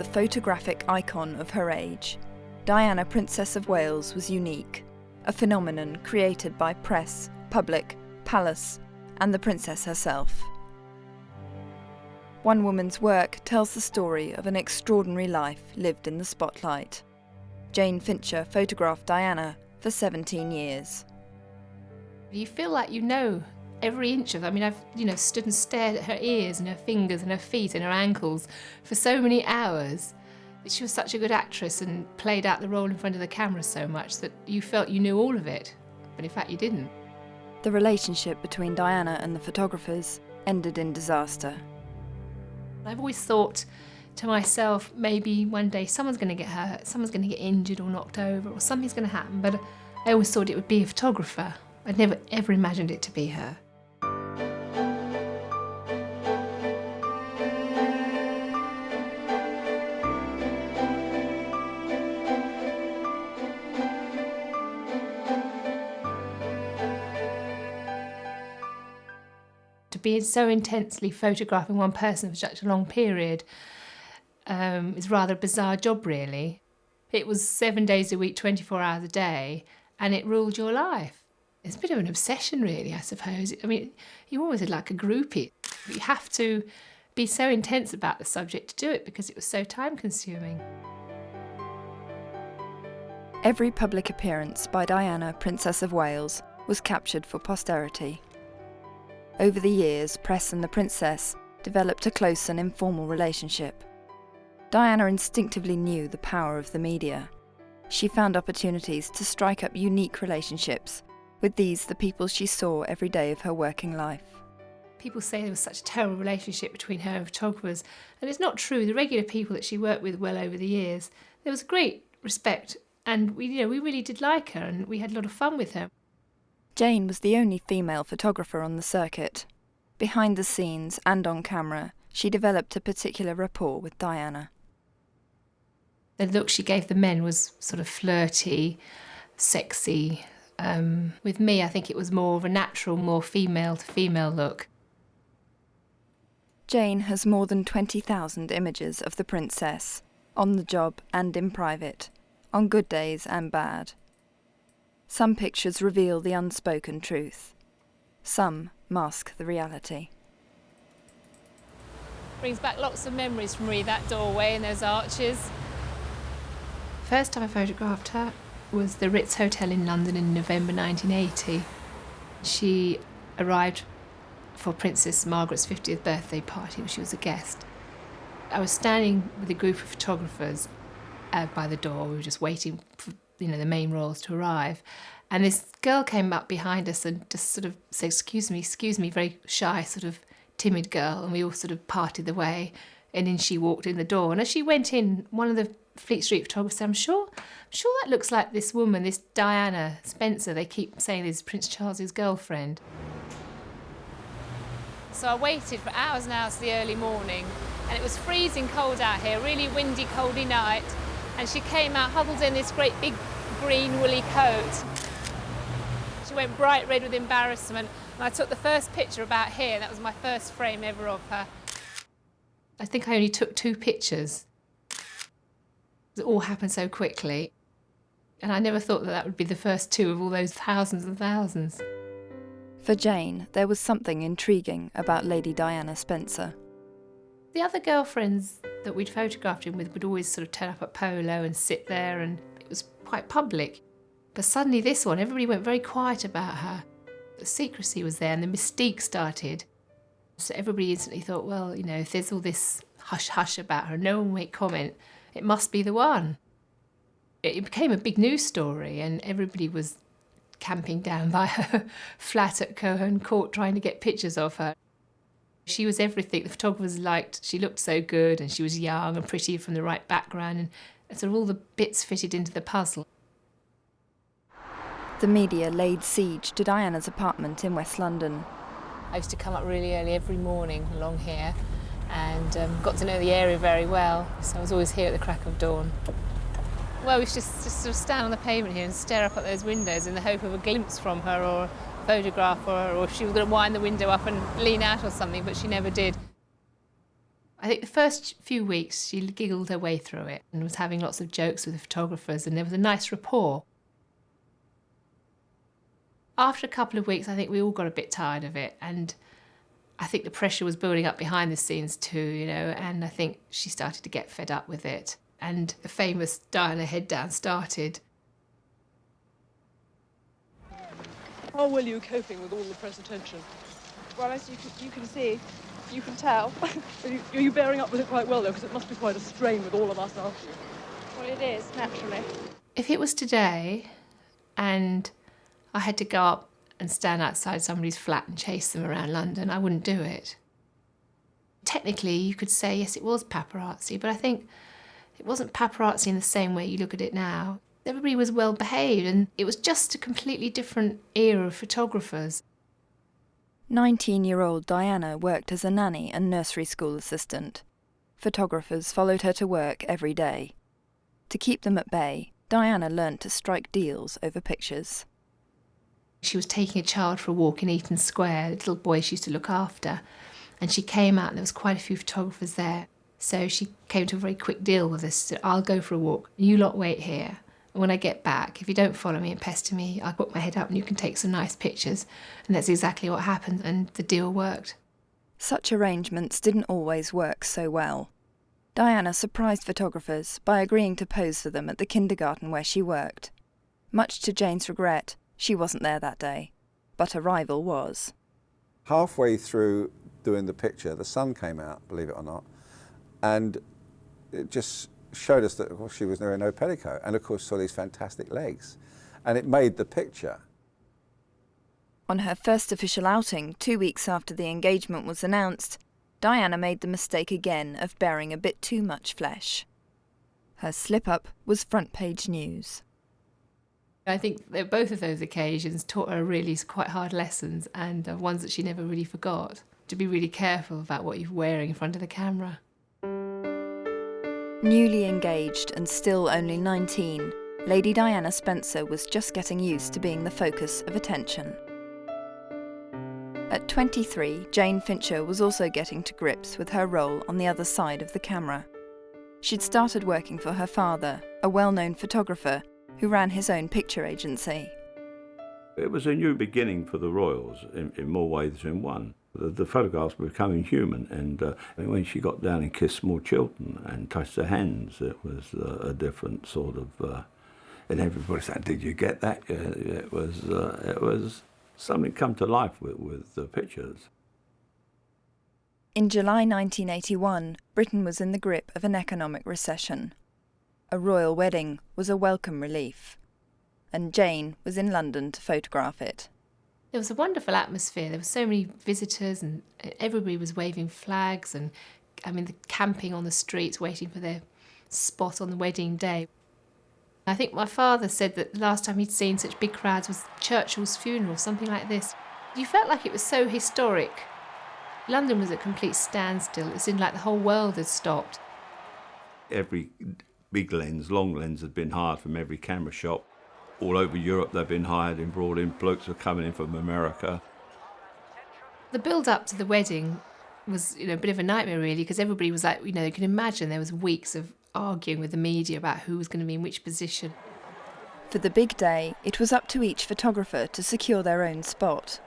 the photographic icon of her age, Diana, Princess of Wales, was unique, a phenomenon created by press, public, palace, and the princess herself. One woman's work tells the story of an extraordinary life lived in the spotlight. Jayne Fincher photographed Diana for 17 years. You feel like you know every inch of her. I mean, I've stood and stared at her ears and her fingers and her feet and her ankles for so many hours. She was such a good actress and played out the role in front of the camera so much that you felt you knew all of it, but in fact you didn't. The relationship between Diana and the photographers ended in disaster. I've always thought to myself, maybe one day someone's going to get hurt, someone's going to get injured or knocked over, or something's going to happen, but I always thought it would be a photographer. I'd never ever imagined it to be her. To be so intensely photographing one person for such a long period is rather a bizarre job, really. It was 7 days a week, 24 hours a day, and it ruled your life. It's a bit of an obsession, really, I suppose. I mean, you always had like a groupie. You have to be so intense about the subject to do it because it was so time-consuming. Every public appearance by Diana, Princess of Wales, was captured for posterity. Over the years, press and the princess developed a close and informal relationship. Diana instinctively knew the power of the media. She found opportunities to strike up unique relationships with these, the people she saw every day of her working life. People say there was such a terrible relationship between her and photographers, and it's not true. The regular people that she worked with well over the years, there was great respect, and we really did like her, and we had a lot of fun with her. Jayne was the only female photographer on the circuit. Behind the scenes and on camera, she developed a particular rapport with Diana. The look she gave the men was sort of flirty, sexy. With me, I think it was more of a natural, more female-to-female look. Jayne has more than 20,000 images of the princess, on the job and in private, on good days and bad. Some pictures reveal the unspoken truth. Some mask the reality. Brings back lots of memories for me, that doorway and those arches. First time I photographed her was the Ritz Hotel in London in November 1980. She arrived for Princess Margaret's 50th birthday party where she was a guest. I was standing with a group of photographers by the door. We were just waiting for the main royals to arrive. And this girl came up behind us and just sort of said, excuse me, very shy, sort of timid girl. And we all sort of parted the way. And then she walked in the door. And as she went in, one of the Fleet Street photographers said, I'm sure that looks like this woman, this Diana Spencer. They keep saying is Prince Charles's girlfriend. So I waited for hours and hours the early morning. And it was freezing cold out here, really windy, coldy night. And she came out huddled in this great big green woolly coat. She went bright red with embarrassment. And I took the first picture about here. That was my first frame ever of her. I think I only took 2 pictures. It all happened so quickly. And I never thought that would be the first 2 of all those thousands and thousands. For Jayne, there was something intriguing about Lady Diana Spencer. The other girlfriends that we'd photographed him with would always sort of turn up at polo and sit there, and it was quite public. But suddenly this one, everybody went very quiet about her. The secrecy was there and the mystique started. So everybody instantly thought, well, if there's all this hush-hush about her, no one will make comment, it must be the one. It became a big news story and everybody was camping down by her flat at Cohen Court trying to get pictures of her. She was everything the photographers liked. She looked so good and she was young and pretty from the right background, and sort of all the bits fitted into the puzzle. The media laid siege to Diana's apartment in West London. I used to come up really early every morning along here and got to know the area very well, so I was always here at the crack of dawn. Well, we used to just sort of stand on the pavement here and stare up at those windows in the hope of a glimpse from her or a photograph or if she was going to wind the window up and lean out or something, but she never did. I think the first few weeks she giggled her way through it and was having lots of jokes with the photographers, and there was a nice rapport. After a couple of weeks, I think we all got a bit tired of it, and I think the pressure was building up behind the scenes too, and I think she started to get fed up with it. And the famous Diana head down started. How well are you coping with all the press attention? Well, as you can see, you can tell. Are you bearing up with it quite well, though? Because it must be quite a strain with all of us after you. Well, it is, naturally. If it was today and I had to go up and stand outside somebody's flat and chase them around London, I wouldn't do it. Technically, you could say, yes, it was paparazzi, but I think it wasn't paparazzi in the same way you look at it now. Everybody was well behaved, and it was just a completely different era of photographers. 19-year-old Diana worked as a nanny and nursery school assistant. Photographers followed her to work every day. To keep them at bay, Diana learnt to strike deals over pictures. She was taking a child for a walk in Eaton Square, a little boy she used to look after, and she came out and there was quite a few photographers there. So she came to a very quick deal with us. She said, I'll go for a walk, you lot wait here. And when I get back, if you don't follow me and pester me, I'll put my head up and you can take some nice pictures. And that's exactly what happened, and the deal worked. Such arrangements didn't always work so well. Diana surprised photographers by agreeing to pose for them at the kindergarten where she worked. Much to Jayne's regret, she wasn't there that day, but a rival was. Halfway through doing the picture, the sun came out, believe it or not, and it just showed us that, of course, she was wearing no petticoat, and of course saw these fantastic legs, and it made the picture. On her first official outing, 2 weeks after the engagement was announced, Diana made the mistake again of bearing a bit too much flesh. Her slip-up was front-page news. I think that both of those occasions taught her really quite hard lessons, and ones that she never really forgot. To be really careful about what you're wearing in front of the camera. Newly engaged and still only 19, Lady Diana Spencer was just getting used to being the focus of attention. At 23, Jayne Fincher was also getting to grips with her role on the other side of the camera. She'd started working for her father, a well-known photographer who ran his own picture agency. It was a new beginning for the royals in more ways than one. The photographs were becoming human, and when she got down and kissed small children and touched their hands, it was a different sort of... and everybody said, did you get that? It was something come to life with the pictures. In July 1981, Britain was in the grip of an economic recession. A royal wedding was a welcome relief, and Jayne was in London to photograph it. There was a wonderful atmosphere. There were so many visitors and everybody was waving flags and, the camping on the streets waiting for their spot on the wedding day. I think my father said that the last time he'd seen such big crowds was Churchill's funeral, something like this. You felt like it was so historic. London was a complete standstill. It seemed like the whole world had stopped. Every big lens, long lens, had been hired from every camera shop. All over Europe they've been hired and brought in. Blokes were coming in from America. The build-up to the wedding was, a bit of a nightmare, really, because everybody was like, you can imagine there was weeks of arguing with the media about who was going to be in which position. For the big day, it was up to each photographer to secure their own spot.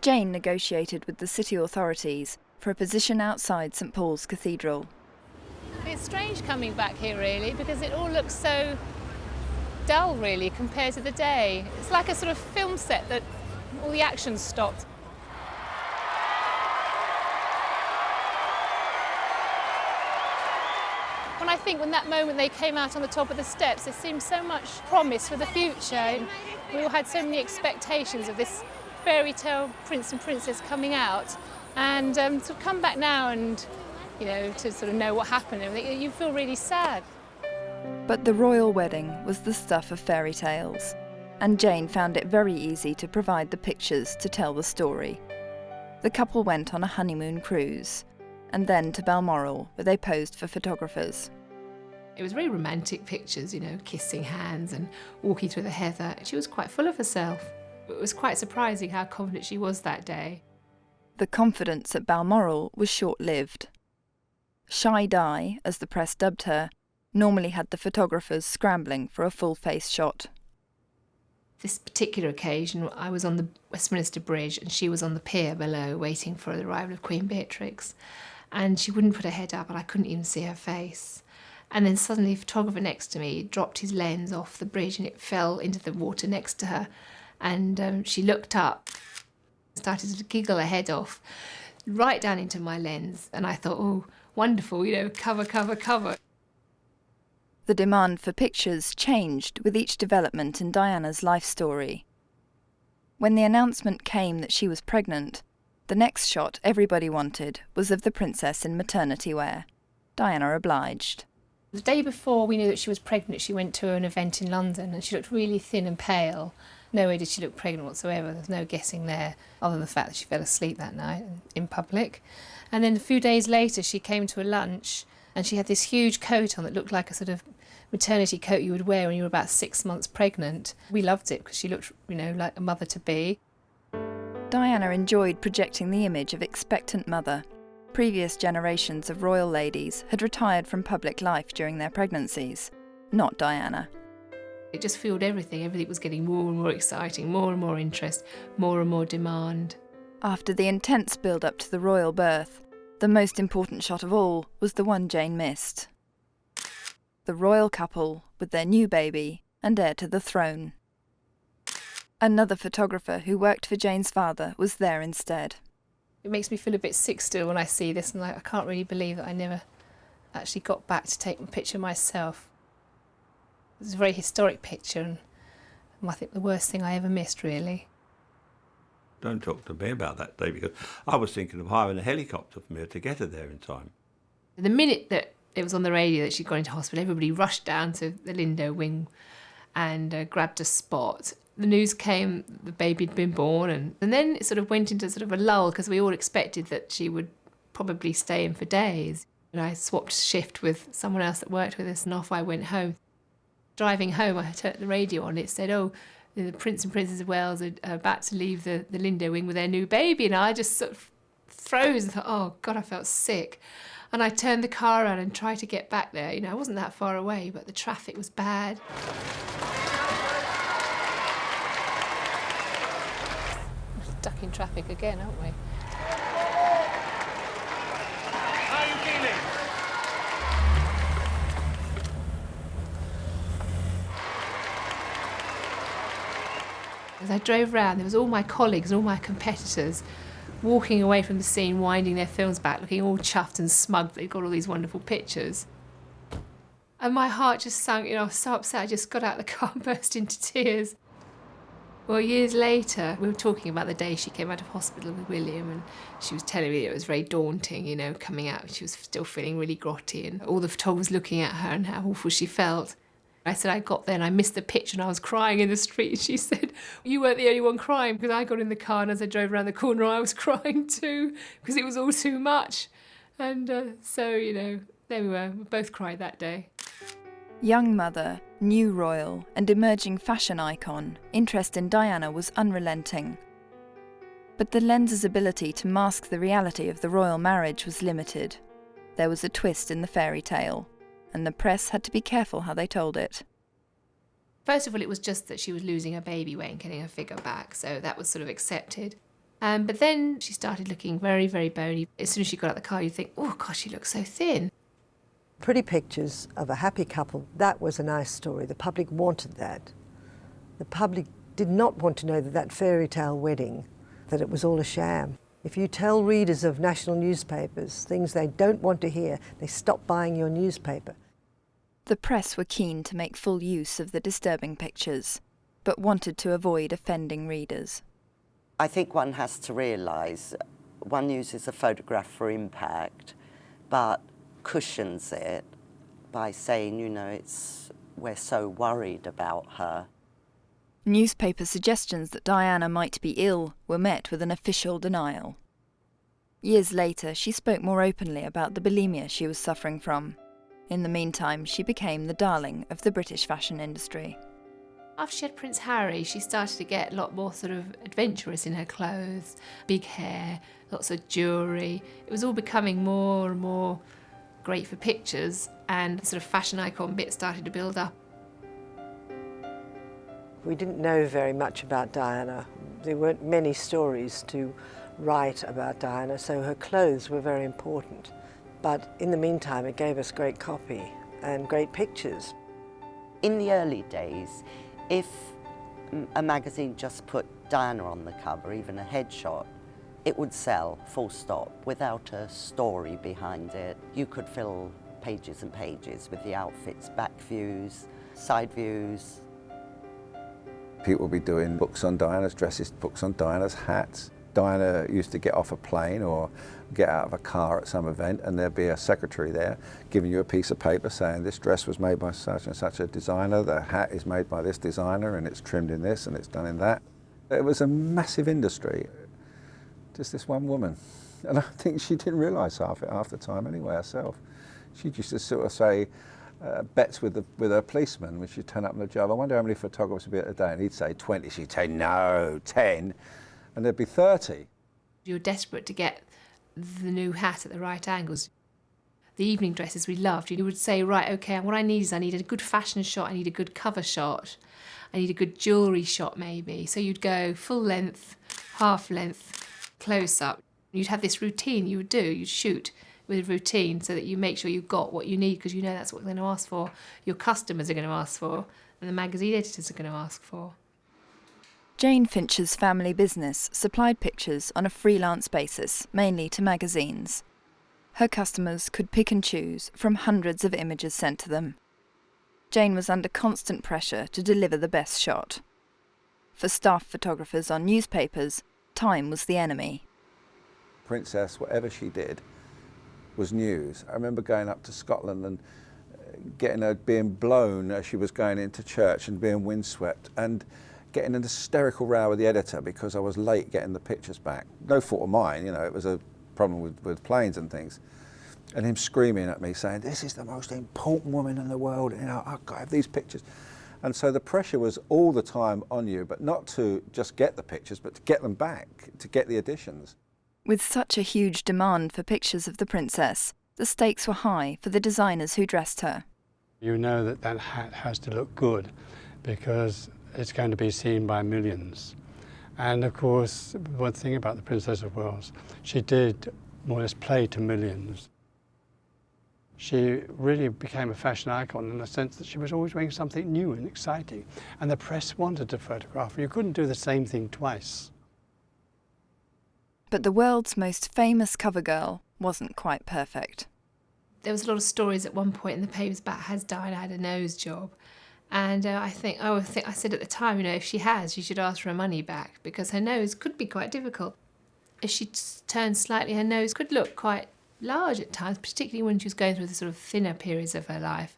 Jayne negotiated with the city authorities for a position outside St Paul's Cathedral. It's strange coming back here, really, because it all looks so dull, really, compared to the day. It's like a sort of film set that all the action stopped. When that moment they came out on the top of the steps, there seemed so much promise for the future. We all had so many expectations of this fairy tale prince and princess coming out, and to come back now and, to sort of know what happened, you feel really sad. But the royal wedding was the stuff of fairy tales, and Jayne found it very easy to provide the pictures to tell the story. The couple went on a honeymoon cruise, and then to Balmoral, where they posed for photographers. It was very romantic pictures, kissing hands and walking through the heather. She was quite full of herself. It was quite surprising how confident she was that day. The confidence at Balmoral was short-lived. Shy Di, as the press dubbed her, normally had the photographers scrambling for a full-face shot. This particular occasion, I was on the Westminster Bridge and she was on the pier below waiting for the arrival of Queen Beatrix. And she wouldn't put her head up and I couldn't even see her face. And then suddenly a photographer next to me dropped his lens off the bridge and it fell into the water next to her. And she looked up, started to giggle her head off, right down into my lens. And I thought, oh, wonderful, cover, cover, cover. The demand for pictures changed with each development in Diana's life story. When the announcement came that she was pregnant, the next shot everybody wanted was of the princess in maternity wear. Diana obliged. The day before we knew that she was pregnant, she went to an event in London and she looked really thin and pale. No way did she look pregnant whatsoever. There's no guessing there, other than the fact that she fell asleep that night in public. And then a few days later, she came to a lunch and she had this huge coat on that looked like a sort of maternity coat you would wear when you were about 6 months pregnant. We loved it because she looked, like a mother-to-be. Diana enjoyed projecting the image of expectant mother. Previous generations of royal ladies had retired from public life during their pregnancies. Not Diana. It just fueled everything. Everything was getting more and more exciting, more and more interest, more and more demand. After the intense build-up to the royal birth, the most important shot of all was the one Jayne missed. The royal couple with their new baby and heir to the throne. Another photographer who worked for Jayne's father was there instead. It makes me feel a bit sick still when I see this, and I can't really believe that I never actually got back to take a picture myself. It was a very historic picture, and I think the worst thing I ever missed, really. Don't talk to me about that day, because I was thinking of hiring a helicopter for me to get her there in time. The minute that it was on the radio that she'd gone into hospital, everybody rushed down to the Lindo wing and grabbed a spot. The news came, the baby had been born, and then it sort of went into sort of a lull because we all expected that she would probably stay in for days. And I swapped shift with someone else that worked with us, and off I went home. Driving home, I turned the radio on. It said, oh, the Prince and Princess of Wales are about to leave the Lindo wing with their new baby. And I just sort of froze and thought, oh, God, I felt sick. And I turned the car around and tried to get back there. I wasn't that far away, but the traffic was bad. We're stuck in traffic again, aren't we? How are you feeling? As I drove round, there was all my colleagues and all my competitors walking away from the scene, winding their films back, looking all chuffed and smug that they'd got all these wonderful pictures. And my heart just sunk, I was so upset, I just got out of the car and burst into tears. Well, years later, we were talking about the day she came out of hospital with William, and she was telling me it was very daunting, coming out. She was still feeling really grotty, and all the photographers looking at her and how awful she felt. I said I got there and I missed the picture and I was crying in the street. And she said, you weren't the only one crying, because I got in the car and as I drove around the corner I was crying too, because it was all too much. And so, there we were. We both cried that day. Young mother, new royal and emerging fashion icon, interest in Diana was unrelenting. But the lens's ability to mask the reality of the royal marriage was limited. There was a twist in the fairy tale, and the press had to be careful how they told it. First of all, it was just that she was losing her baby weight and getting her figure back, so that was sort of accepted. But then she started looking very, very bony. As soon as she got out of the car, you'd think, oh, gosh, she looks so thin. Pretty pictures of a happy couple, that was a nice story. The public wanted that. The public did not want to know that fairy tale wedding, that it was all a sham. If you tell readers of national newspapers things they don't want to hear, they stop buying your newspaper. The press were keen to make full use of the disturbing pictures, but wanted to avoid offending readers. I think one has to realise one uses a photograph for impact, but cushions it by saying, we're so worried about her. Newspaper suggestions that Diana might be ill were met with an official denial. Years later, she spoke more openly about the bulimia she was suffering from. In the meantime, she became the darling of the British fashion industry. After she had Prince Harry, she started to get a lot more sort of adventurous in her clothes, big hair, lots of jewellery. It was all becoming more and more great for pictures, and the sort of fashion icon bit started to build up. We didn't know very much about Diana. There weren't many stories to write about Diana, so her clothes were very important. But in the meantime, it gave us great copy and great pictures. In the early days, if a magazine just put Diana on the cover, even a headshot, it would sell, full stop, without a story behind it. You could fill pages and pages with the outfits, back views, side views. People would be doing books on Diana's dresses, books on Diana's hats. Diana used to get off a plane or get out of a car at some event, and there'd be a secretary there giving you a piece of paper saying this dress was made by such and such a designer, the hat is made by this designer, and it's trimmed in this and it's done in that. It was a massive industry, just this one woman. And I think she didn't realise half the time anyway herself. She used to sort of say bets with her policeman when she'd turn up in the job. I wonder how many photographers would be at a day, and he'd say 20. She'd say no, 10, and there'd be 30. You were desperate to get the new hat at the right angles. The evening dresses we loved. You would say, right, okay, what I need is I need a good fashion shot, I need a good cover shot, I need a good jewellery shot maybe. So you'd go full length, half length, close up. You'd have this routine you would do, you'd shoot with a routine so that you make sure you've got what you need, because you know that's what they're going to ask for, your customers are going to ask for, and the magazine editors are going to ask for. Jayne Fincher's family business supplied pictures on a freelance basis, mainly to magazines. Her customers could pick and choose from hundreds of images sent to them. Jayne was under constant pressure to deliver the best shot. For staff photographers on newspapers, time was the enemy. Princess, whatever she did, was news. I remember going up to Scotland and getting her being blown as she was going into church and being windswept, and getting an hysterical row with the editor because I was late getting the pictures back. No fault of mine, you know, it was a problem with planes and things. And him screaming at me saying, this is the most important woman in the world, you know, I've got to have these pictures. And so the pressure was all the time on you, but not to just get the pictures, but to get them back, to get the editions. With such a huge demand for pictures of the princess, the stakes were high for the designers who dressed her. You know that that hat has to look good because it's going to be seen by millions. And of course, one thing about the Princess of Wales, she did more or less play to millions. She really became a fashion icon in the sense that she was always wearing something new and exciting, and the press wanted to photograph her. You couldn't do the same thing twice. But the world's most famous cover girl wasn't quite perfect. There was a lot of stories at one point in the papers about has Diana had a nose job. And I said at the time, you know, if she has, you should ask for her money back, because her nose could be quite difficult. If she turned slightly, her nose could look quite large at times, particularly when she was going through the sort of thinner periods of her life.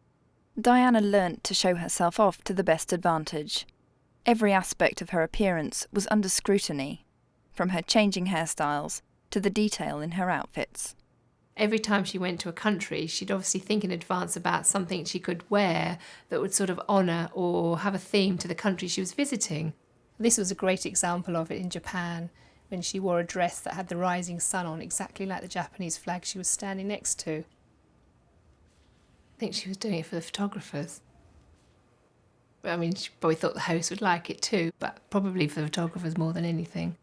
Diana learnt to show herself off to the best advantage. Every aspect of her appearance was under scrutiny, from her changing hairstyles to the detail in her outfits. Every time she went to a country, she'd obviously think in advance about something she could wear that would sort of honour or have a theme to the country she was visiting. This was a great example of it in Japan, when she wore a dress that had the rising sun on, exactly like the Japanese flag she was standing next to. I think she was doing it for the photographers. I mean, she probably thought the host would like it too, but probably for the photographers more than anything.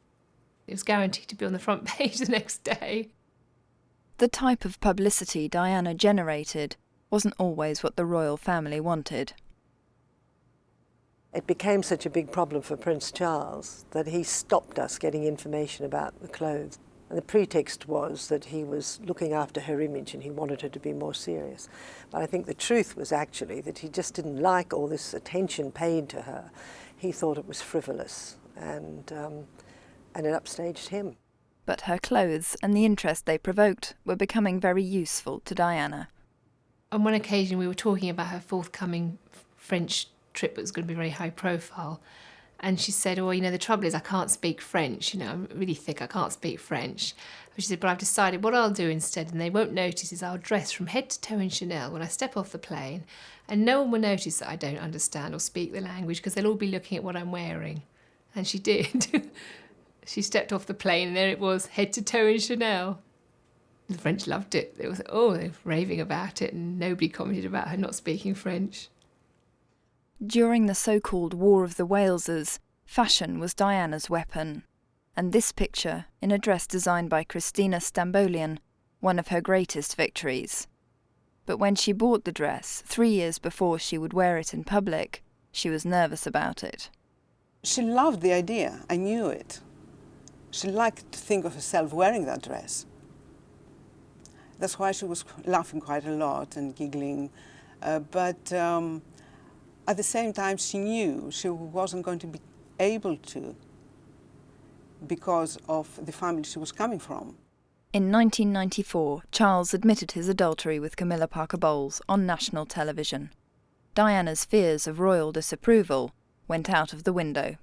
It was guaranteed to be on the front page the next day. The type of publicity Diana generated wasn't always what the royal family wanted. It became such a big problem for Prince Charles that he stopped us getting information about the clothes. And the pretext was that he was looking after her image and he wanted her to be more serious. But I think the truth was actually that he just didn't like all this attention paid to her. He thought it was frivolous, and it upstaged him. But her clothes and the interest they provoked were becoming very useful to Diana. On one occasion we were talking about her forthcoming French trip that was going to be very high profile, And she said, oh, the trouble is I can't speak French. I'm really thick, I can't speak French. But she said, but I've decided what I'll do instead, and they won't notice, is I'll dress from head to toe in Chanel when I step off the plane, and no one will notice that I don't understand or speak the language because they'll all be looking at what I'm wearing. And she did. She stepped off the plane and there it was, head to toe in Chanel. The French loved it. They were raving about it, and nobody commented about her not speaking French. During the so-called War of the Walesers, fashion was Diana's weapon, and this picture, in a dress designed by Christina Stambolian, one of her greatest victories. But when she bought the dress, 3 years before she would wear it in public, she was nervous about it. She loved the idea, I knew it. She liked to think of herself wearing that dress. That's why she was laughing quite a lot and giggling, but at the same time, she knew she wasn't going to be able to because of the family she was coming from. In 1994, Charles admitted his adultery with Camilla Parker Bowles on national television. Diana's fears of royal disapproval went out of the window.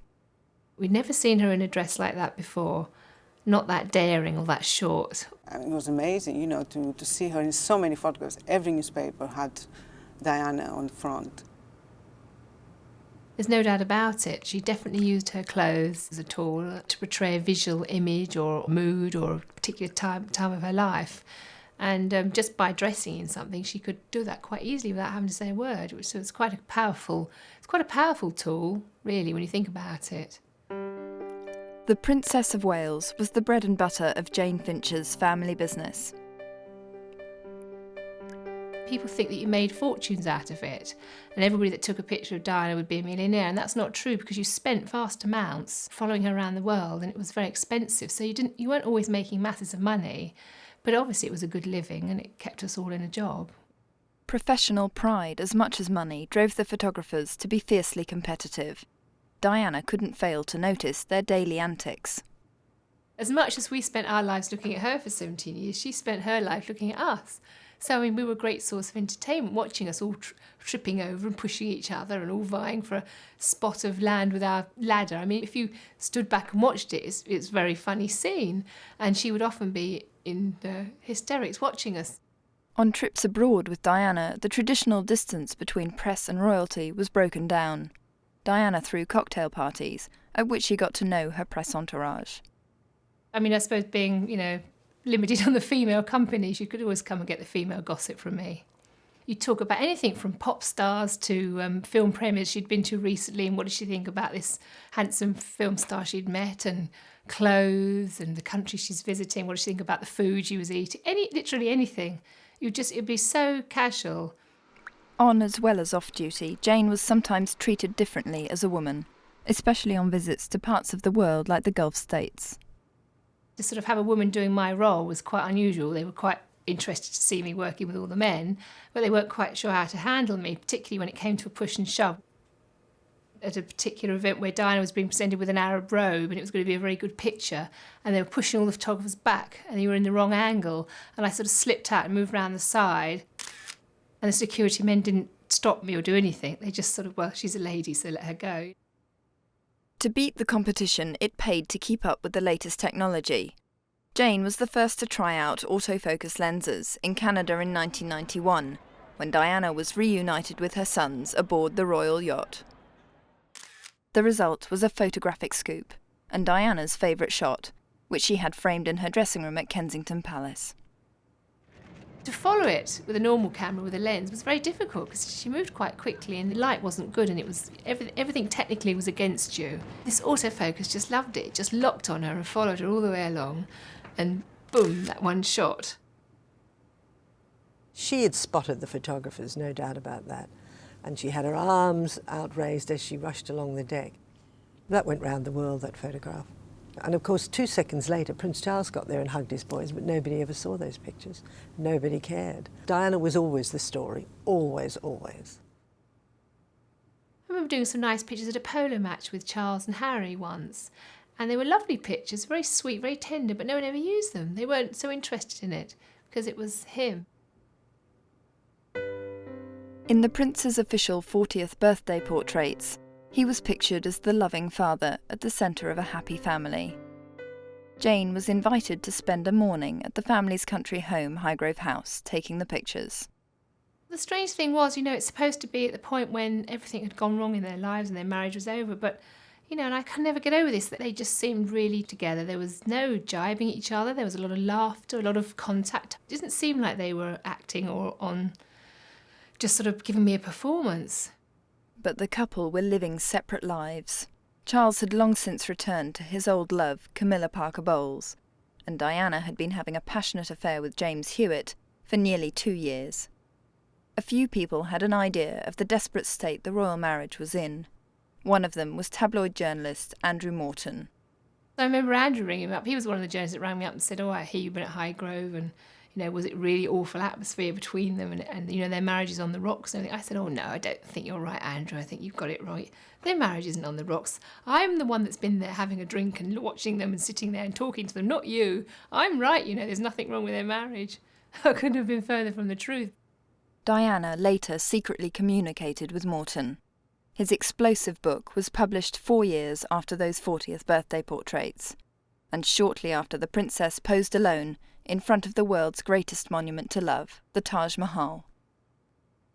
We'd never seen her in a dress like that before, not that daring or that short. It was amazing, to see her in so many photographs. Every newspaper had Diana on the front. There's no doubt about it. She definitely used her clothes as a tool to portray a visual image or mood or a particular time of her life. And just by dressing in something, she could do that quite easily without having to say a word. So it's quite a powerful tool, really, when you think about it. The Princess of Wales was the bread and butter of Jayne Fincher's family business. People think that you made fortunes out of it, and everybody that took a picture of Diana would be a millionaire, and that's not true because you spent vast amounts following her around the world, and it was very expensive, so you weren't always making masses of money, but obviously it was a good living and it kept us all in a job. Professional pride as much as money drove the photographers to be fiercely competitive. Diana couldn't fail to notice their daily antics. As much as we spent our lives looking at her for 17 years, she spent her life looking at us. So, we were a great source of entertainment, watching us all tripping over and pushing each other and all vying for a spot of land with our ladder. If you stood back and watched it, it's a very funny scene. And she would often be in hysterics watching us. On trips abroad with Diana, the traditional distance between press and royalty was broken down. Diana threw cocktail parties, at which she got to know her press entourage. I suppose being, limited on the female company, she could always come and get the female gossip from me. You talk about anything from pop stars to film premieres she'd been to recently, and what did she think about this handsome film star she'd met, and clothes and the country she's visiting, what did she think about the food she was eating, literally anything. It'd be so casual. On as well as off duty, Jayne was sometimes treated differently as a woman, especially on visits to parts of the world like the Gulf states. To sort of have a woman doing my role was quite unusual. They were quite interested to see me working with all the men, but they weren't quite sure how to handle me, particularly when it came to a push and shove. At a particular event where Diana was being presented with an Arab robe and it was going to be a very good picture, and they were pushing all the photographers back and they were in the wrong angle, and I sort of slipped out and moved around the side, and the security men didn't stop me or do anything. They just sort of, well, she's a lady, so let her go. To beat the competition, it paid to keep up with the latest technology. Jayne was the first to try out autofocus lenses in Canada in 1991, when Diana was reunited with her sons aboard the royal yacht. The result was a photographic scoop, and Diana's favourite shot, which she had framed in her dressing room at Kensington Palace. To follow it with a normal camera with a lens was very difficult because she moved quite quickly and the light wasn't good, and it was everything technically was against you. This autofocus just loved it. It just locked on her and followed her all the way along, and boom, that one shot. She had spotted the photographers, no doubt about that, and she had her arms outraised as she rushed along the deck. That went round the world, that photograph. And of course, 2 seconds later, Prince Charles got there and hugged his boys, but nobody ever saw those pictures. Nobody cared. Diana was always the story, always, always. I remember doing some nice pictures at a polo match with Charles and Harry once, and they were lovely pictures, very sweet, very tender, but no one ever used them. They weren't so interested in it because it was him. In the Prince's official 40th birthday portraits, He was pictured as the loving father at the centre of a happy family. Jayne was invited to spend a morning at the family's country home, Highgrove House, taking the pictures. The strange thing was, it's supposed to be at the point when everything had gone wrong in their lives and their marriage was over, but, and I can never get over this, that they just seemed really together. There was no jibing each other, there was a lot of laughter, a lot of contact. It didn't seem like they were acting or on just sort of giving me a performance. But the couple were living separate lives. Charles had long since returned to his old love, Camilla Parker Bowles, and Diana had been having a passionate affair with James Hewitt for nearly 2 years. A few people had an idea of the desperate state the royal marriage was in. One of them was tabloid journalist Andrew Morton. I remember Andrew ringing me up. He was one of the journalists that rang me up and said, I hear you've been at Highgrove, and was it really awful atmosphere between them, and their marriage is on the rocks and everything. I said, oh no, I don't think you're right, Andrew. I think you've got it right. Their marriage isn't on the rocks. I'm the one that's been there having a drink and watching them and sitting there and talking to them, not you. I'm right, there's nothing wrong with their marriage. I couldn't have been further from the truth. Diana later secretly communicated with Morton. His explosive book was published 4 years after those 40th birthday portraits, and shortly after the princess posed alone in front of the world's greatest monument to love, the Taj Mahal.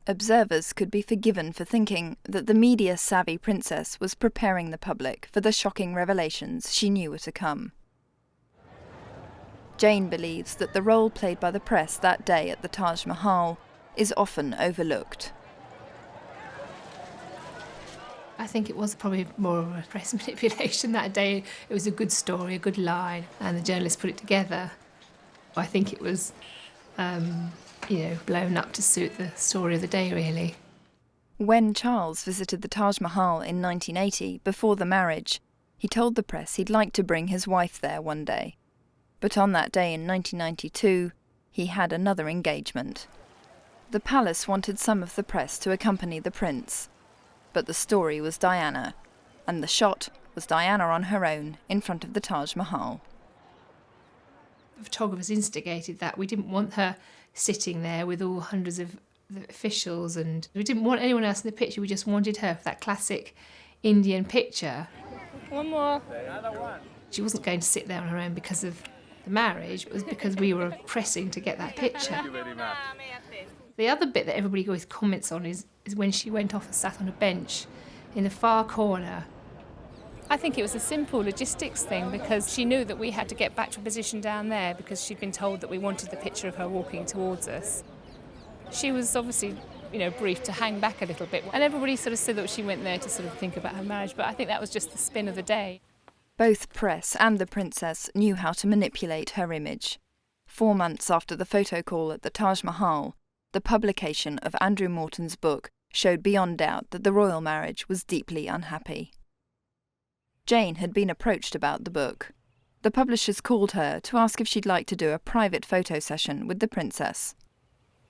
Observers could be forgiven for thinking that the media-savvy princess was preparing the public for the shocking revelations she knew were to come. Jayne believes that the role played by the press that day at the Taj Mahal is often overlooked. I think it was probably more of a press manipulation that day. It was a good story, a good line, and the journalists put it together. I think it was, blown up to suit the story of the day, really. When Charles visited the Taj Mahal in 1980, before the marriage, he told the press he'd like to bring his wife there one day. But on that day in 1992, he had another engagement. The palace wanted some of the press to accompany the prince, but the story was Diana, and the shot was Diana on her own in front of the Taj Mahal. The photographers instigated that. We didn't want her sitting there with all hundreds of the officials, and we didn't want anyone else in the picture. We just wanted her for that classic Indian picture. One more. She wasn't going to sit there on her own because of the marriage. It was because we were pressing to get that picture. Thank you very much. The other bit that everybody always comments on is when she went off and sat on a bench in the far corner. I think it was a simple logistics thing because she knew that we had to get back to a position down there because she'd been told that we wanted the picture of her walking towards us. She was obviously, briefed to hang back a little bit, and everybody sort of said that she went there to sort of think about her marriage, but I think that was just the spin of the day. Both press and the princess knew how to manipulate her image. 4 months after the photo call at the Taj Mahal, the publication of Andrew Morton's book showed beyond doubt that the royal marriage was deeply unhappy. Jayne had been approached about the book. The publishers called her to ask if she'd like to do a private photo session with the princess.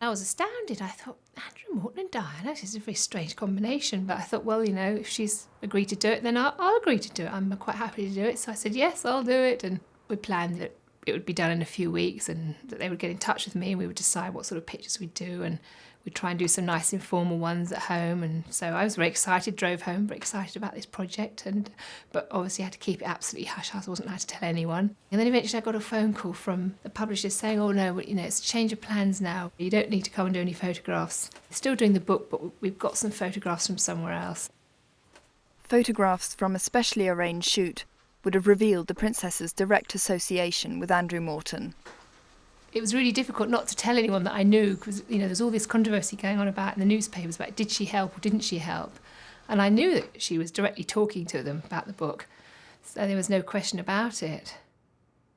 I was astounded. I thought, Andrew Morton and Diana, this is a very strange combination. But I thought, well, if she's agreed to do it, then I'll agree to do it. I'm quite happy to do it. So I said, yes, I'll do it. And we planned that it would be done in a few weeks and that they would get in touch with me and we would decide what sort of pictures we'd do, and we'd try and do some nice informal ones at home. And so I was very excited, drove home very excited about this project, but obviously I had to keep it absolutely hush. I wasn't allowed to tell anyone. And then eventually I got a phone call from the publishers saying, oh no, it's a change of plans now. You don't need to come and do any photographs. They're still doing the book, but we've got some photographs from somewhere else. Photographs from a specially arranged shoot would have revealed the princess's direct association with Andrew Morton. It was really difficult not to tell anyone that I knew because, there's all this controversy going on about in the newspapers about did she help or didn't she help. And I knew that she was directly talking to them about the book, so there was no question about it.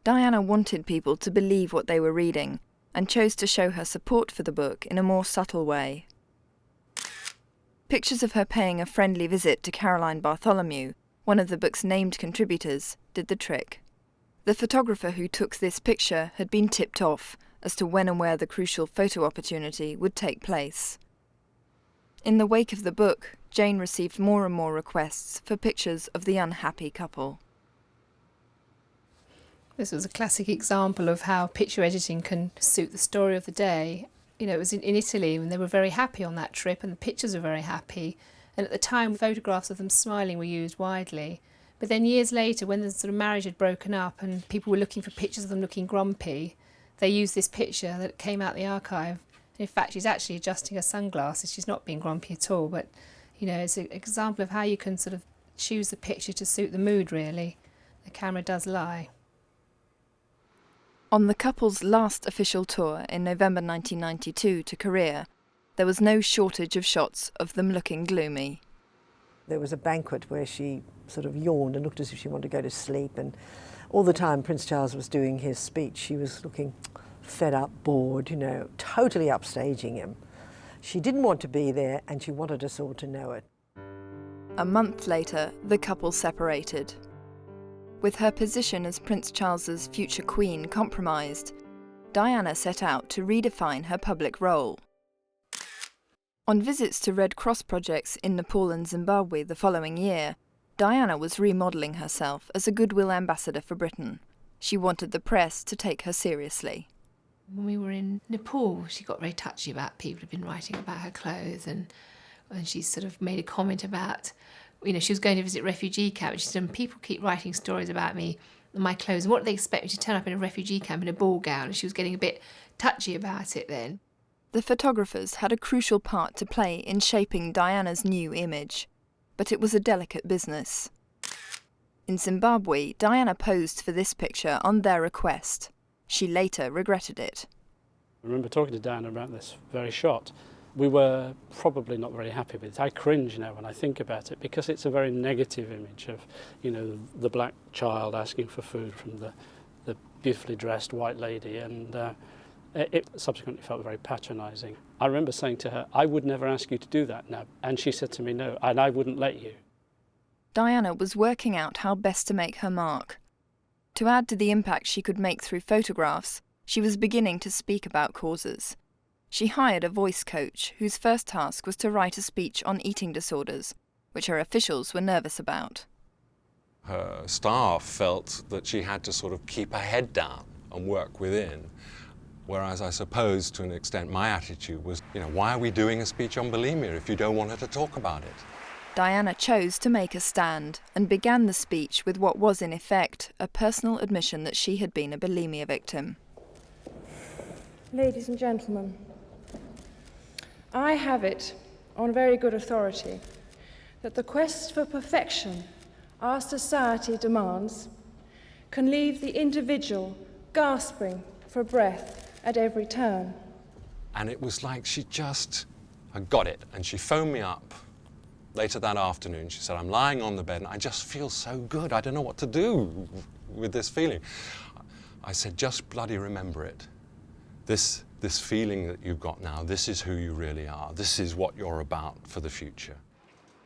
Diana wanted people to believe what they were reading and chose to show her support for the book in a more subtle way. Pictures of her paying a friendly visit to Caroline Bartholomew, one of the book's named contributors, did the trick. The photographer who took this picture had been tipped off as to when and where the crucial photo opportunity would take place. In the wake of the book, Jayne received more and more requests for pictures of the unhappy couple. This was a classic example of how picture editing can suit the story of the day. It was in Italy and they were very happy on that trip and the pictures were very happy. And at the time, photographs of them smiling were used widely. But then years later, when the sort of marriage had broken up and people were looking for pictures of them looking grumpy, they used this picture that came out the archive. In fact, she's actually adjusting her sunglasses. She's not being grumpy at all, but, you know, it's an example of how you can sort of choose the picture to suit the mood, really. The camera does lie. On the couple's last official tour in November 1992 to Korea, there was no shortage of shots of them looking gloomy. There was a banquet where she sort of yawned and looked as if she wanted to go to sleep, and all the time Prince Charles was doing his speech, she was looking fed up, bored, you know, totally upstaging him. She didn't want to be there, and she wanted us all to know it. A month later, the couple separated. With her position as Prince Charles's future queen compromised, Diana set out to redefine her public role. On visits to Red Cross projects in Nepal and Zimbabwe the following year, Diana was remodelling herself as a goodwill ambassador for Britain. She wanted the press to take her seriously. When we were in Nepal, she got very touchy about people who'd been writing about her clothes, and she sort of made a comment about, you know, she was going to visit refugee camp, and she said, people keep writing stories about me and my clothes, and what do they expect me to turn up in a refugee camp in a ball gown? And she was getting a bit touchy about it then. The photographers had a crucial part to play in shaping Diana's new image, but it was a delicate business. In Zimbabwe, Diana posed for this picture on their request. She later regretted it. I remember talking to Diana about this very shot. We were probably not very happy with it. I cringe now when I think about it, because it's a very negative image of, you know, the black child asking for food from the beautifully dressed white lady, and it subsequently felt very patronising. I remember saying to her, I would never ask you to do that now. And she said to me, no, and I wouldn't let you. Diana was working out how best to make her mark. To add to the impact she could make through photographs, she was beginning to speak about causes. She hired a voice coach whose first task was to write a speech on eating disorders, which her officials were nervous about. Her staff felt that she had to sort of keep her head down and work within. Whereas I suppose, to an extent, my attitude was, you know, why are we doing a speech on bulimia if you don't want her to talk about it? Diana chose to make a stand and began the speech with what was, in effect, a personal admission that she had been a bulimia victim. Ladies and gentlemen, I have it on very good authority that the quest for perfection our society demands can leave the individual gasping for breath at every turn. And it was like I got it, and she phoned me up later that afternoon. She said, I'm lying on the bed and I just feel so good. I don't know what to do with this feeling. I said, just bloody remember it. This feeling that you've got now, this is who you really are. This is what you're about for the future.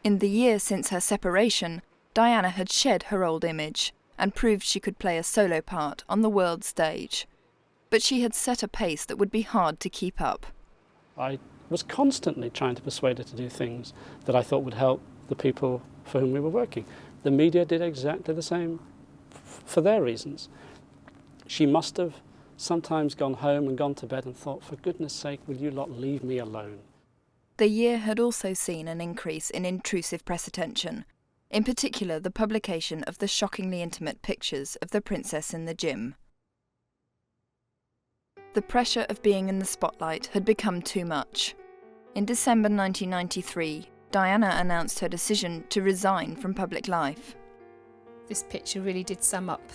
In the year since her separation, Diana had shed her old image and proved she could play a solo part on the world stage. But she had set a pace that would be hard to keep up. I was constantly trying to persuade her to do things that I thought would help the people for whom we were working. The media did exactly the same for their reasons. She must have sometimes gone home and gone to bed and thought, for goodness sake, will you lot leave me alone? The year had also seen an increase in intrusive press attention, in particular the publication of the shockingly intimate pictures of the princess in the gym. The pressure of being in the spotlight had become too much. In December 1993, Diana announced her decision to resign from public life. This picture really did sum up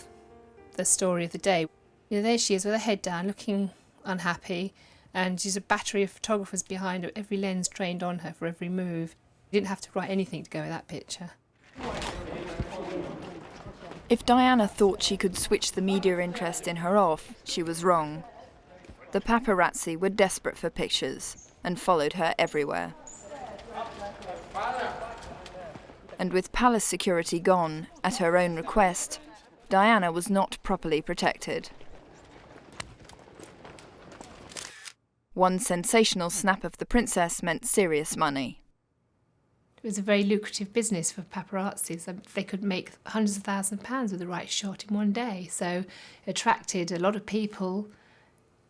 the story of the day. You know, there she is with her head down, looking unhappy, and she's a battery of photographers behind her, every lens trained on her for every move. You didn't have to write anything to go with that picture. If Diana thought she could switch the media interest in her off, she was wrong. The paparazzi were desperate for pictures and followed her everywhere. And with palace security gone, at her own request, Diana was not properly protected. One sensational snap of the princess meant serious money. It was a very lucrative business for paparazzis. They could make hundreds of thousands of pounds with the right shot in one day. So it attracted a lot of people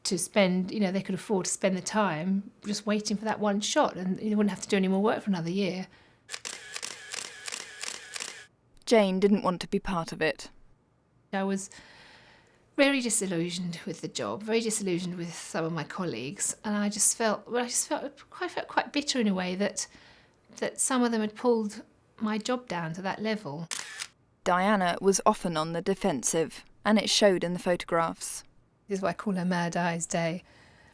to spend, you know, they could afford to spend the time just waiting for that one shot, and they wouldn't have to do any more work for another year. Jayne didn't want to be part of it. I was very disillusioned with the job, very disillusioned with some of my colleagues, and I felt quite bitter in a way that some of them had pulled my job down to that level. Diana was often on the defensive, and it showed in the photographs. This is what I call her mad eyes day.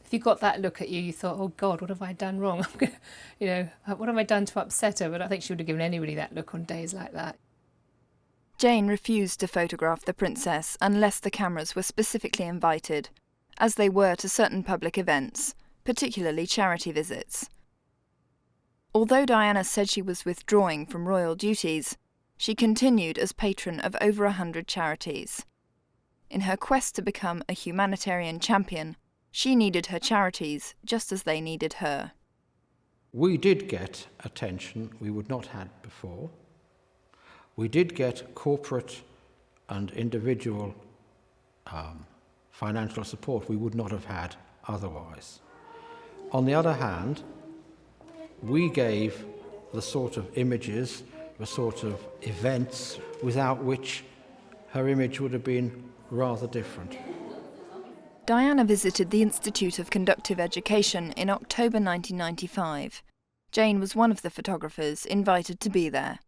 If you got that look at you, you thought, oh God, what have I done wrong? What have I done to upset her? But I think she would have given anybody that look on days like that. Jayne refused to photograph the princess unless the cameras were specifically invited, as they were to certain public events, particularly charity visits. Although Diana said she was withdrawing from royal duties, she continued as patron of over 100 charities. In her quest to become a humanitarian champion, she needed her charities just as they needed her. We did get attention we would not have had before. We did get corporate and individual financial support we would not have had otherwise. On the other hand, we gave the sort of images, the sort of events without which her image would have been rather different. Diana visited the Institute of Conductive Education in October 1995. Jayne was one of the photographers invited to be there.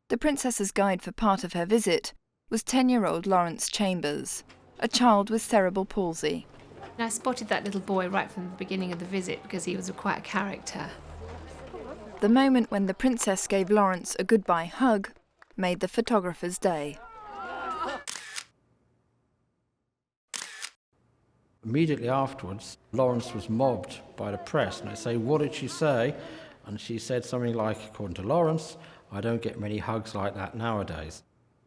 The princess's guide for part of her visit was 10-year-old Lawrence Chambers, a child with cerebral palsy. And I spotted that little boy right from the beginning of the visit because he was quite a character. The moment when the princess gave Lawrence a goodbye hug made the photographer's day. Immediately afterwards, Lawrence was mobbed by the press, and they say, "What did she say?" And she said something like, according to Lawrence, "I don't get many hugs like that nowadays."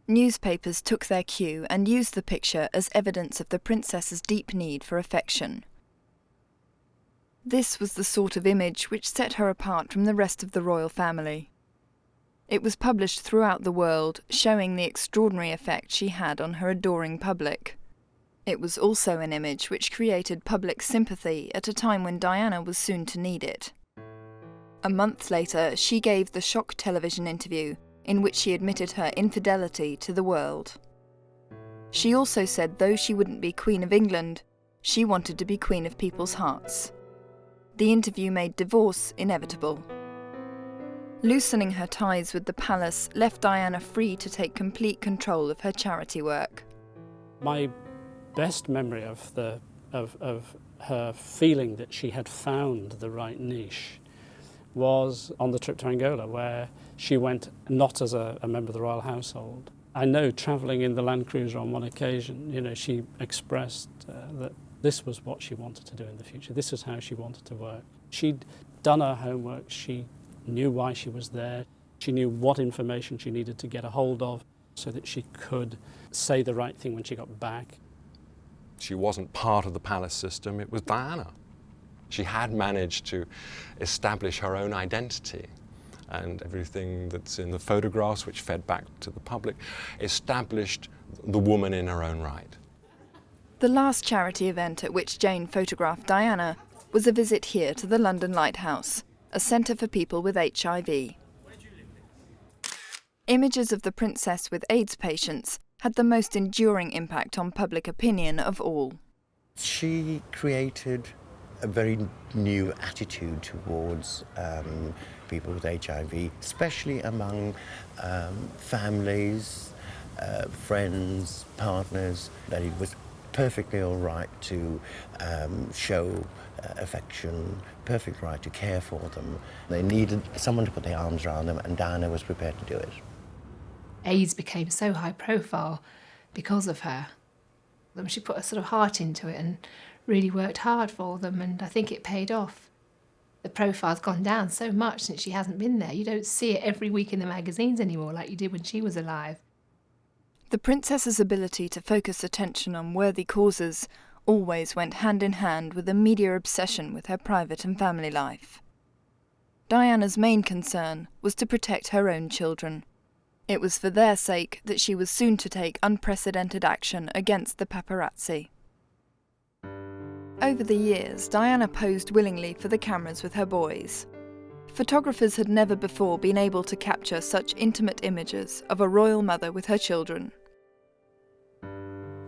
Newspapers took their cue and used the picture as evidence of the princess's deep need for affection. This was the sort of image which set her apart from the rest of the royal family. It was published throughout the world, showing the extraordinary effect she had on her adoring public. It was also an image which created public sympathy at a time when Diana was soon to need it. A month later, she gave the shock television interview in which she admitted her infidelity to the world. She also said though she wouldn't be Queen of England, she wanted to be Queen of people's hearts. The interview made divorce inevitable. Loosening her ties with the palace left Diana free to take complete control of her charity work. My best memory of her feeling that she had found the right niche was on the trip to Angola, where she went not as a member of the royal household. I know, travelling in the Land Cruiser on one occasion, she expressed that this was what she wanted to do in the future. This is how she wanted to work. She'd done her homework. She knew why she was there. She knew what information she needed to get a hold of so that she could say the right thing when she got back. She wasn't part of the palace system, it was Diana. She had managed to establish her own identity, and everything that's in the photographs, which fed back to the public, established the woman in her own right. The last charity event at which Jayne photographed Diana was a visit here to the London Lighthouse, a centre for people with HIV. Images of the princess with AIDS patients had the most enduring impact on public opinion of all. She created a very new attitude towards people with HIV, especially among families, friends, partners, that it was perfectly all right to show affection, perfect right to care for them. They needed someone to put their arms around them, and Diana was prepared to do it. AIDS became so high profile because of her. She put a sort of heart into it and really worked hard for them, and I think it paid off. The profile's gone down so much since she hasn't been there. You don't see it every week in the magazines anymore like you did when she was alive. The princess's ability to focus attention on worthy causes always went hand in hand with a media obsession with her private and family life. Diana's main concern was to protect her own children. It was for their sake that she was soon to take unprecedented action against the paparazzi. Over the years, Diana posed willingly for the cameras with her boys. Photographers had never before been able to capture such intimate images of a royal mother with her children.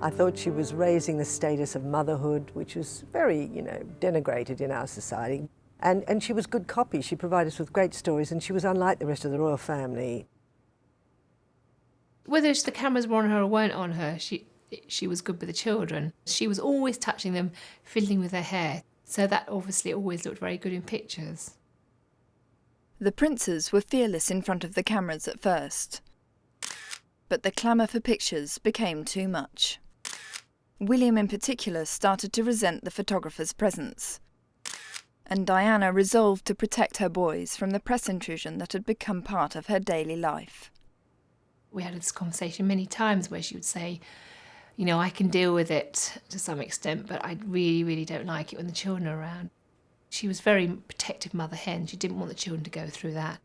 I thought she was raising the status of motherhood, which was very, denigrated in our society. And she was good copy. She provided us with great stories, and she was unlike the rest of the royal family. Whether the cameras were on her or weren't on her, she was good with the children. She was always touching them, fiddling with their hair. So that obviously always looked very good in pictures. The princes were fearless in front of the cameras at first. But the clamour for pictures became too much. William in particular started to resent the photographer's presence. And Diana resolved to protect her boys from the press intrusion that had become part of her daily life. We had this conversation many times where she would say, I can deal with it to some extent, but I really, really don't like it when the children are around. She was very protective mother hen. She didn't want the children to go through that.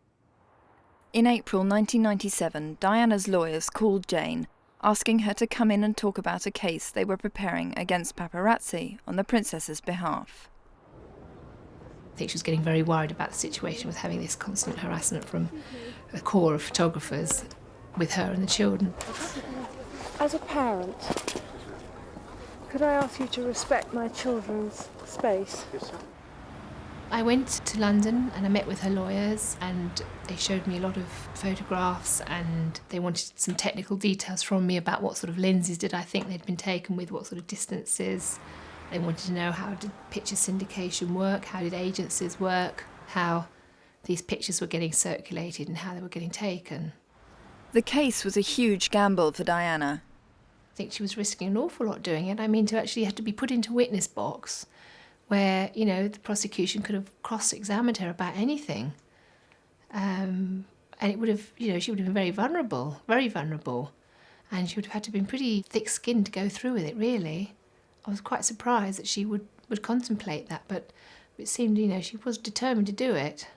In April 1997, Diana's lawyers called Jayne, asking her to come in and talk about a case they were preparing against paparazzi on the princess's behalf. I think she was getting very worried about the situation with having this constant harassment from a core of photographers with her and the children. As a parent, could I ask you to respect my children's space? I went to London and I met with her lawyers, and they showed me a lot of photographs, and they wanted some technical details from me about what sort of lenses did I think they'd been taken with, what sort of distances. They wanted to know how did picture syndication work, how did agencies work, how these pictures were getting circulated and how they were getting taken. The case was a huge gamble for Diana. I think she was risking an awful lot doing it. I mean, to actually have to be put into witness box where, the prosecution could have cross-examined her about anything. And it would have, she would have been very vulnerable. And she would have had to have been pretty thick-skinned to go through with it, really. I was quite surprised that she would contemplate that, but it seemed, she was determined to do it.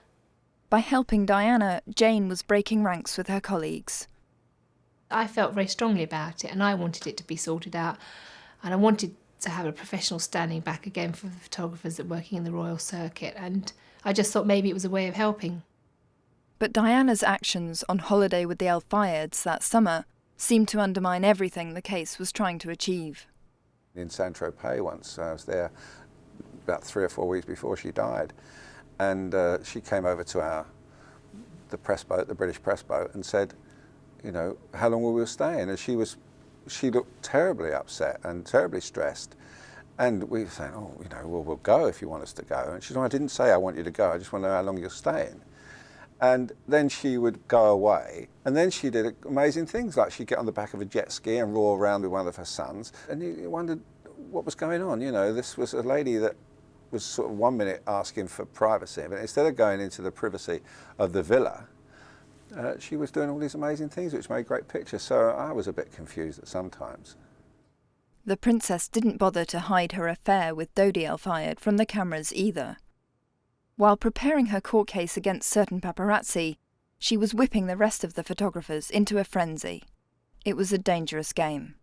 By helping Diana, Jayne was breaking ranks with her colleagues. I felt very strongly about it, and I wanted it to be sorted out, and I wanted to have a professional standing back again for the photographers that were working in the royal circuit, and I just thought maybe it was a way of helping. But Diana's actions on holiday with the Al Fayeds that summer seemed to undermine everything the case was trying to achieve. In Saint-Tropez once, I was there about 3 or 4 weeks before she died, and she came over to the press boat, the British press boat, and said, how long will we stay in? And she looked terribly upset and terribly stressed. And we were saying, we'll go if you want us to go. And she said, I didn't say I want you to go, I just want to know how long you're staying. And then she would go away, and then she did amazing things, like she'd get on the back of a jet ski and roar around with one of her sons. And you wondered what was going on. This was a lady that was sort of 1 minute asking for privacy, but instead of going into the privacy of the villa, she was doing all these amazing things which made great pictures, so I was a bit confused at sometimes. The princess didn't bother to hide her affair with Dodi Al Fayed from the cameras either. While preparing her court case against certain paparazzi, she was whipping the rest of the photographers into a frenzy. It was a dangerous game.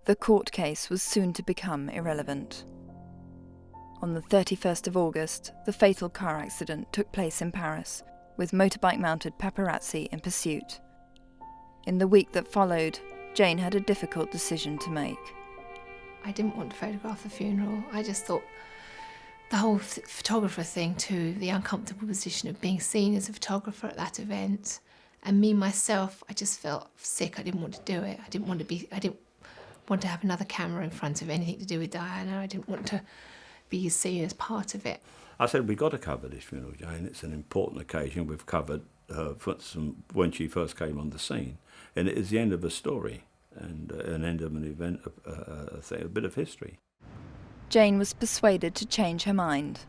The court case was soon to become irrelevant. On the 31st of August, the fatal car accident took place in Paris, with motorbike-mounted paparazzi in pursuit. In the week that followed, Jayne had a difficult decision to make. I didn't want to photograph the funeral. I just thought the whole photographer thing too, the uncomfortable position of being seen as a photographer at that event, and me myself, I just felt sick. I didn't want to do it. I didn't want to have another camera in front of anything to do with Diana. I didn't want to be seen as part of it. I said, we've got to cover this funeral, Jayne. It's an important occasion. We've covered her when she first came on the scene. And it is the end of a story and an end of an event, a bit of history. Jayne was persuaded to change her mind.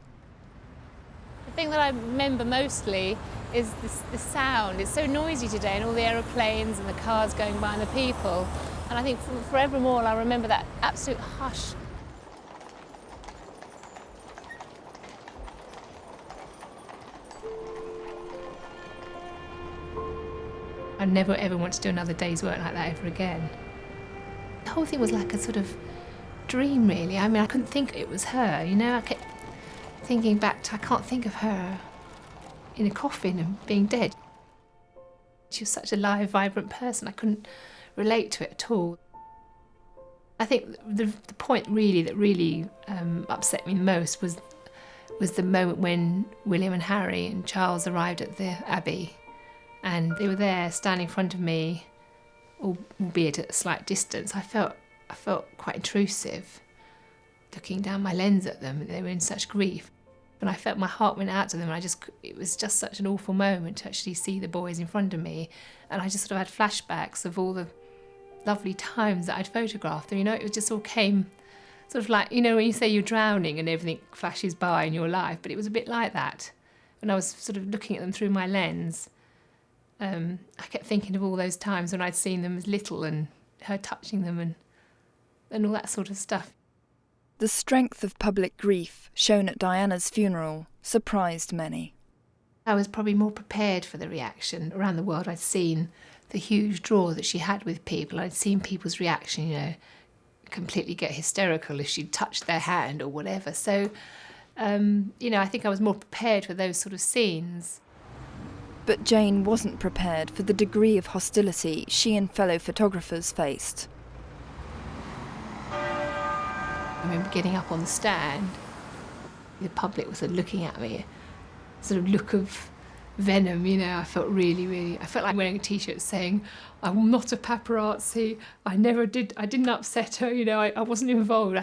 The thing that I remember mostly is the sound. It's so noisy today, and all the aeroplanes and the cars going by and the people. And I think forevermore I'll remember that absolute hush. I never ever want to do another day's work like that ever again. The whole thing was like a sort of dream, really. I mean, I couldn't think it was her, I kept thinking back to, I can't think of her. in a coffin and being dead. She was such a live, vibrant person. I couldn't relate to it at all. I think the point really that really upset me the most was the moment when William and Harry and Charles arrived at the Abbey, and they were there standing in front of me, albeit at a slight distance. I felt quite intrusive, looking down my lens at them. They were in such grief. And I felt my heart went out to them. It was just such an awful moment to actually see the boys in front of me. And I just sort of had flashbacks of all the lovely times that I'd photographed. And, it just all came sort of like, when you say you're drowning and everything flashes by in your life, but it was a bit like that. When I was sort of looking at them through my lens, I kept thinking of all those times when I'd seen them as little and her touching them and all that sort of stuff. The strength of public grief shown at Diana's funeral surprised many. I was probably more prepared for the reaction. Around the world I'd seen the huge draw that she had with people. I'd seen people's reaction, completely get hysterical if she'd touched their hand or whatever. So, I think I was more prepared for those sort of scenes. But Jayne wasn't prepared for the degree of hostility she and fellow photographers faced. I remember getting up on the stand. The public was looking at me, sort of look of venom, I felt I felt like wearing a T-shirt saying, I'm not a paparazzi, I didn't upset her, I wasn't involved.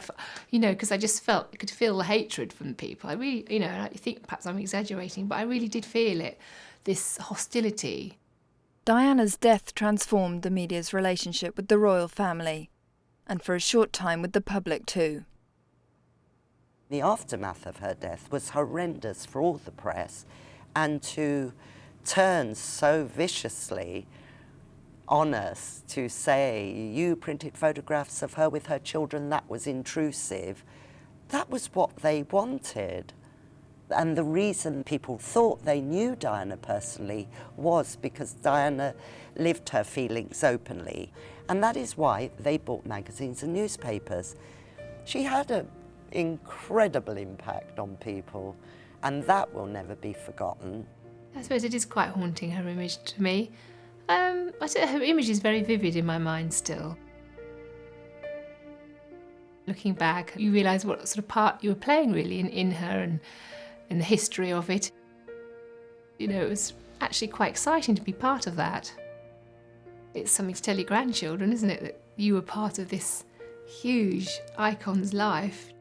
Because I just I could feel the hatred from the people. I really, I think perhaps I'm exaggerating, but I really did feel it, this hostility. Diana's death transformed the media's relationship with the royal family, and for a short time with the public too. The aftermath of her death was horrendous for all the press, and to turn so viciously on us to say, you printed photographs of her with her children, that was intrusive, that was what they wanted. And the reason people thought they knew Diana personally was because Diana lived her feelings openly. And that is why they bought magazines and newspapers. She had an incredible impact on people, and that will never be forgotten. I suppose it is quite haunting, her image to me. I say her image is very vivid in my mind still. Looking back, you realise what sort of part you were playing really in her and in the history of it. It was actually quite exciting to be part of that. It's something to tell your grandchildren, isn't it, that you were part of this huge icon's life.